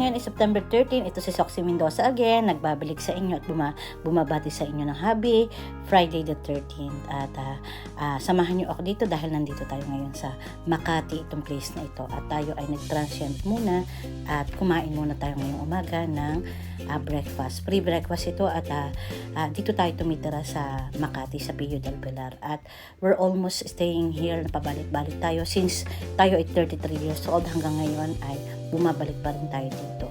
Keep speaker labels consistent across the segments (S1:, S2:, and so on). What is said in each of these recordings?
S1: ngayon is September 13. Ito si Soxy Mendoza again. Nagbabalik sa inyo at bumabati sa inyo ng happy Friday the 13th. At samahan niyo ako dito dahil nandito tayo ngayon sa Makati, itong place na ito. At tayo ay nag-transient muna at kumain muna tayo ngayong umaga ng breakfast. Free breakfast ito at dito tayo tumitira sa Makati, sa Pio del Pilar. At we're almost staying here, napabalik-balik tayo since tayo ay 33 years old hanggang ngayon ay bumabalik pa rin tayo dito.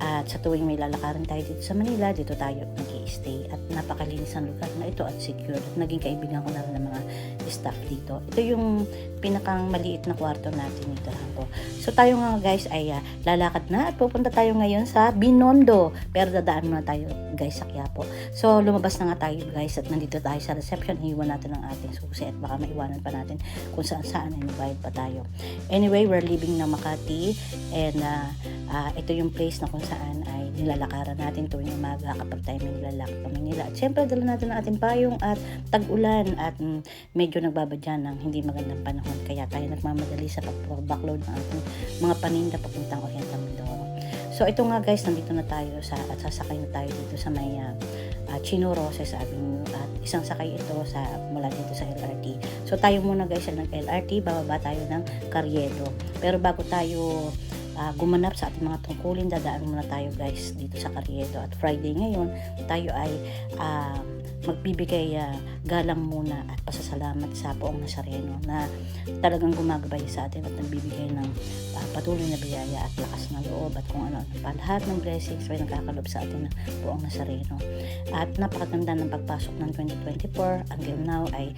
S1: At sa tuwing may lalakarin tayo dito sa Manila, dito tayo nag-i-stay. At napakalinis ang lugar na ito at secure. At naging kaibigan ko na rin ng mga staff dito. Ito yung pinakang maliit na kwarto natin dito. So tayo nga guys ay lalakad na at pupunta tayo ngayon sa Binondo. Pero dadaan muna tayo guys sa Quiapo. So lumabas na nga tayo guys at nandito tayo sa reception. Iwan natin ang ating susi at baka maiwanan pa natin kung saan ay mabayad pa tayo. Anyway, we're leaving na Makati and ito yung place na kung saan ay nilalakaran natin tuwing umaga kapag tayo may nilalakad pa Manila. At syempre dala natin ang ating payong at tag-ulan at medyo nagbabadyan ng hindi magandang panahon. Kaya tayo nagmamadali sa pag-backload ng ating mga paninda papuntang Oriental Mindoro. So ito nga guys, nandito na tayo at sasakay na tayo dito sa may Chino Roses Avenue at isang sakay ito mula dito sa LRT. So tayo muna guys ng LRT, bababa tayo ng Carriedo. Pero bago tayo gumanap sa ating mga tungkulin, dadaan muna tayo guys dito sa Carriedo. At Friday ngayon, tayo ay magbibigay galang muna at pasasalamat sa Poong Nazareno na talagang gumagabay sa atin at nagbibigay ng patuloy na biyaya at lakas ng loob at kung ano pa lahat ng blessings ay nagkakalob sa atin ng Poong Nazareno. At napakaganda ng pagpasok ng 2024 until now ay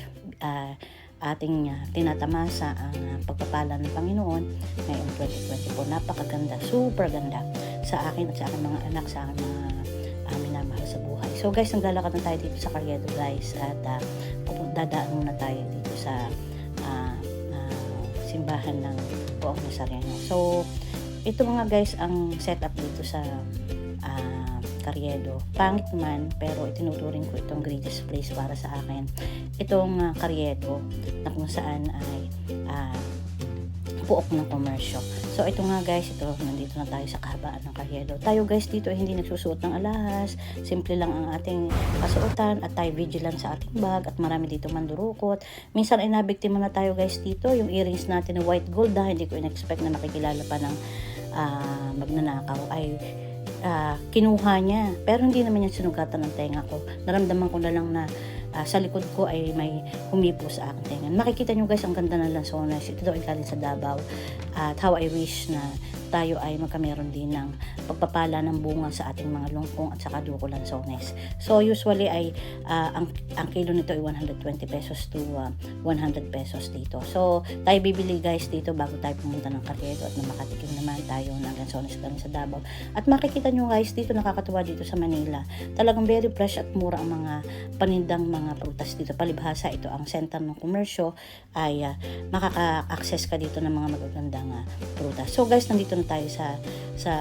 S1: ating tinatamasa ang pagpapala ng Panginoon ngayong 2024. Napakaganda, super ganda sa akin at sa aking mga anak, sa aking mga minamahal sa buhay. So guys, naglalakad na tayo dito sa Carriedo guys at dadaan muna tayo dito sa simbahan ng Poong Nazareno. So ito mga guys ang setup dito sa Carriedo. Pangit man, pero itinuturing ko itong greatest place para sa akin. Itong Carriedo na kung saan ay puok ng komersyo. So ito nga guys, nandito na tayo sa kahabaan ng Carriedo. Tayo guys dito ay hindi nagsusuot ng alahas, simple lang ang ating kasuotan at tayo vigilant sa ating bag at marami dito mandurukot. Minsan ay nabiktima na tayo guys dito, yung earrings natin na white gold dahil hindi ko in-expect na makikilala pa ng magnanakaw ay kinuha niya. Pero hindi naman yan sinugatan ng tenga ko. Naramdaman ko na lang na sa likod ko ay may humipo sa aking tenga. Makikita nyo guys, ang ganda ng lansones. Ito daw ay galing sa Davao. At how I wish na tayo ay magkameron din ng pagpapala ng bunga sa ating mga lungkong at saka duko lansones. So usually ay ang kilo nito ay 120 pesos to 100 pesos dito. So tayo bibili guys dito bago tayo pumunta ng Carriedo at makatikim naman tayo ng lansones galing sa Davao. At makikita nyo guys dito, nakakatuwa dito sa Manila. Talagang very fresh at mura ang mga panindang mga prutas dito. Palibhasa ito ang center ng komersyo ay makaka-access ka dito ng mga magagandang prutas. So guys, nandito na tayo sa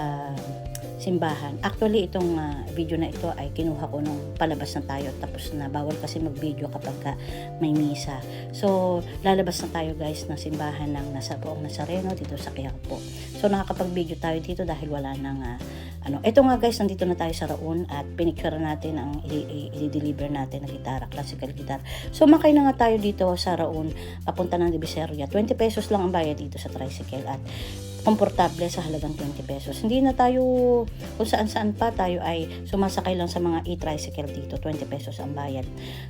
S1: simbahan. Actually, itong video na ito ay kinuha ko nung palabas na tayo tapos na bawal kasi mag-video kapag may misa. So, lalabas na tayo guys ng simbahan ng nasa Poong Nazareno dito sa Quiapo. So, nakakapag-video tayo dito dahil wala nang ito nga guys, nandito na tayo sa Raon at pinicture natin ang i-deliver natin na gitara, classical guitar. So, makay na nga tayo dito sa Raon, papunta ng Divisoria. 20 pesos lang ang bayad dito sa tricycle at komportable sa halagang 20 pesos. Hindi na tayo kung saan-saan pa, tayo ay sumasakay lang sa mga e-tricycle dito. 20 pesos ang bayad.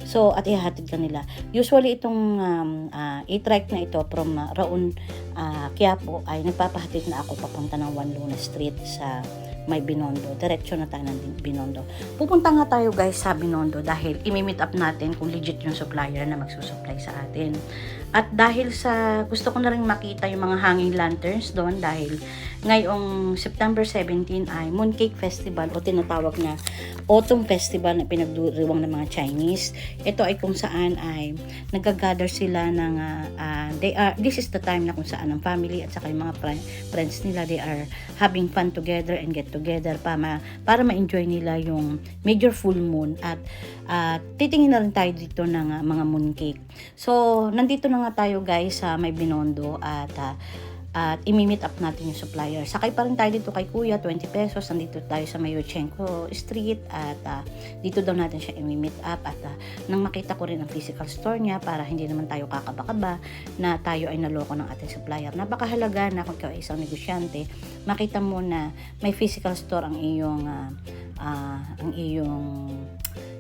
S1: So, at ihahatid ka nila. Usually, itong e-trike na ito from Raon, Quiapo ay nagpapahatid na ako papunta ng Juan Luna Street sa may Binondo. Diretso na tayo ng Binondo. Pupunta nga tayo guys sa Binondo dahil imi-meet up natin kung legit yung supplier na magsusupply sa atin. At dahil sa gusto ko na rin makita yung mga hanging lanterns doon dahil ngayong September 17 ay Mooncake Festival o tinatawag na Autumn Festival na pinagdiriwang ng mga Chinese. Ito ay kung saan ay nagagather sila ng this is the time na kung saan ang family at saka yung mga friends nila, they are having fun together and get together para ma-enjoy nila yung major full moon at titingin na rin tayo dito ng mga mooncake. So nandito na nga tayo guys sa may Binondo at at imi-meet up natin yung supplier. Sakay pa rin tayo dito kay Kuya, 20 pesos. Nandito tayo sa Mayochenko Street at dito daw natin siya imi-meet up at nang makita ko rin ang physical store niya para hindi naman tayo kakaba-kaba na tayo ay naloko ng ating supplier. Napakahalaga na kung ikaw ay isang negosyante, makita mo na may physical store ang iyong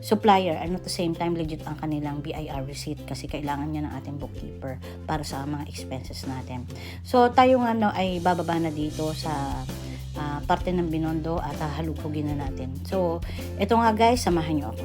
S1: supplier, and at the same time legit ang kanilang BIR receipt kasi kailangan niya ng ating bookkeeper para sa mga expenses natin. So tayo nga ay bababa na dito sa parte ng Binondo at halugugin na natin. So ito nga guys, samahan niyo ako.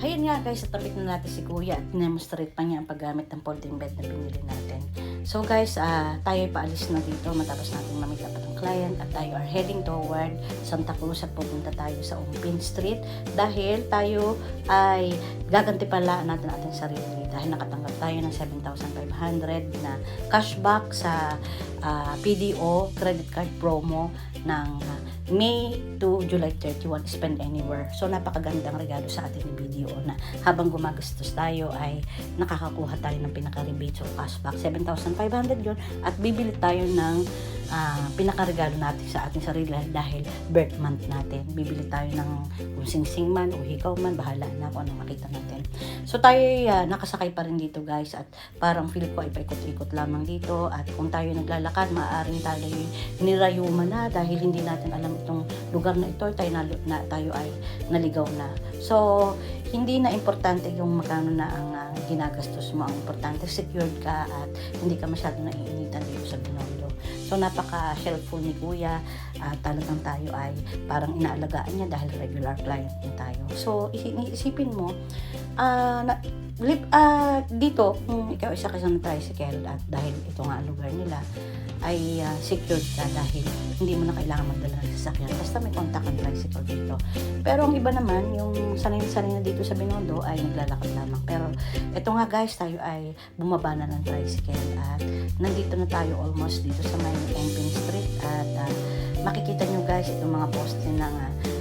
S1: Hayun nga guys, natapit na natin si Kuya at demonstrate pa niya ang paggamit ng folding bed na binili natin. So guys, tayo ay paalis na dito matapos natin mamit up ang client at tayo are heading toward Santa Cruz at pupunta tayo sa Ongpin Street dahil tayo ay gagantipalaan natin ating sarili dahil nakatanggap tayo ng 7,500 na cashback sa PDO credit card promo ng May to July 31, spend anywhere. So napakagandang regalo sa ating BDO na habang gumagastos tayo ay nakakakuha tayo ng pinaka-rebate o cashback. 7,500 yun at bibili tayo ng pinaka-regalo natin sa ating sarili dahil birth month natin. Bibili tayo ng kung sing-sing man o hikaw man, bahala na kung anong makita natin. So tayo nakasakay pa rin dito guys at parang feel ko ay paikot-ikot lamang dito at kung tayo naglalakad, maaaring tayo nirayuma na dahil hindi natin alam itong lugar na ito, tayo ay naligaw na. So hindi na importante yung magkano na ang ginagastos mo. Ang importante, secured ka at hindi ka masyado naiinitan dito sa Binondo. So napaka-helpful ni Kuya at talagang tayo ay parang inaalagaan niya dahil regular client niya tayo. So isipin mo, dito kung ikaw isa ka sa tricycle at dahil ito nga ang lugar nila ay secured ka dahil hindi mo na kailangan magdala ng sasakyan basta may contact ang tricycle dito. Pero ang iba naman, yung sanay na dito sa Binondo ay naglalakad lamang. Pero ito nga guys, tayo ay bumaba na ng tricycle at nandito na tayo almost dito sa may Ongpin Street at makikita nyo guys itong mga poste ng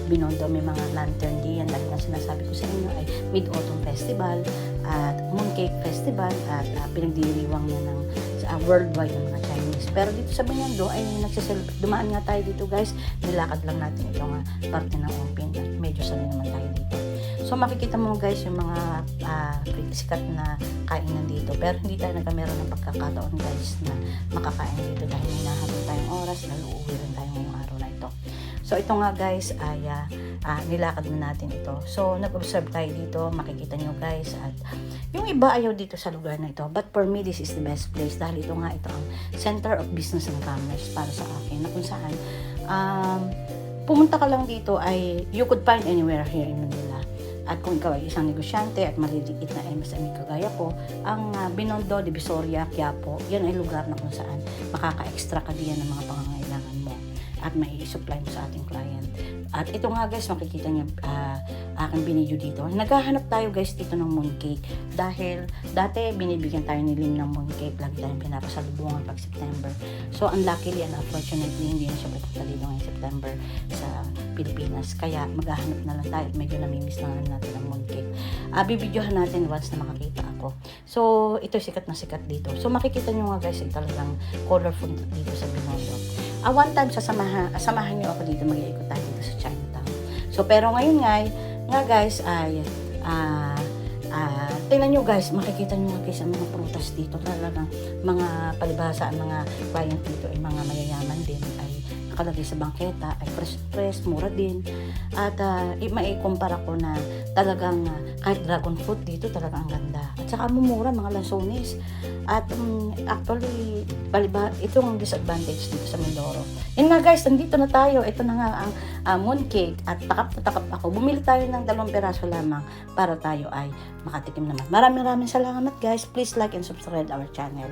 S1: Binondo, may mga lantern diyan dahil na sinasabi ko sa inyo ay Mid-Autumn Festival at Mooncake Festival at pinagdiriwang niya ng worldwide ng mga Chinese. Pero dito sa Binondo ay nagsiselebrate. Dumaan nga tayo dito guys, nilakad lang natin ito nga parte ng Ongpin at medyo sanay naman tayo dito. So makikita mo guys yung mga sikat na kainan dito pero hindi tayo nagkamera ng pagkakataon guys na makakain dito dahil may nahabol tayong oras dahil uuwi rin tayo ngayong araw na ito. So ito nga guys ay nilakad na natin ito. So nag-observe tayo dito, makikita nyo guys at yung iba ayaw dito sa lugar na ito. But for me, this is the best place dahil ito ang center of business and commerce para sa akin na kung saan pumunta ka lang dito ay you could find anywhere here in Manila. At kung ikaw ay isang negosyante at maliliit na MSME kagaya ko, ang Binondo, Divisoria, Quiapo, yan ay lugar na kung saan makaka-extra ka diyan ng mga pangangailangan mo at may i-supply mo sa ating client. At ito nga guys, makikita niyo aking binidyo dito. Naghahanap tayo guys dito ng mooncake dahil dati binibigyan tayo ni Lim ng mooncake, lagi tayong pinapasalubungan pag September. So unluckily and unfortunately hindi na siya pupunta dito ngayong September sa Pilipinas. Kaya maghahanap na lang tayo at medyo namimiss na natin ng mooncake. Bibidyohan natin once na makakita ako. So ito sikat na sikat dito. So makikita nyo nga guys, talagang colorful dito sa Binondo. One time samahan nyo ako dito, mag-iikot tayo dito sa Chinatown. So pero ngayon nga guys ay tingnan nyo guys, makikita nyo nga guys ang mga prutas dito, talagang mga palibhasa, ang mga client dito ay mga mayayaman din, ay nakalagay sa bangketa, ay fresh, mura din. At maikumpara ko na talagang kahit dragon fruit dito talagang ang ganda. At saka mumura, mga lansones. At actually, ito ang disadvantage dito sa Mindoro. Yun nga guys, nandito na tayo. Ito na nga ang mooncake at takap na takap ako. Bumili tayo ng 2 peraso lamang para tayo ay makatikim naman. Maraming salamat guys. Please like and subscribe our channel.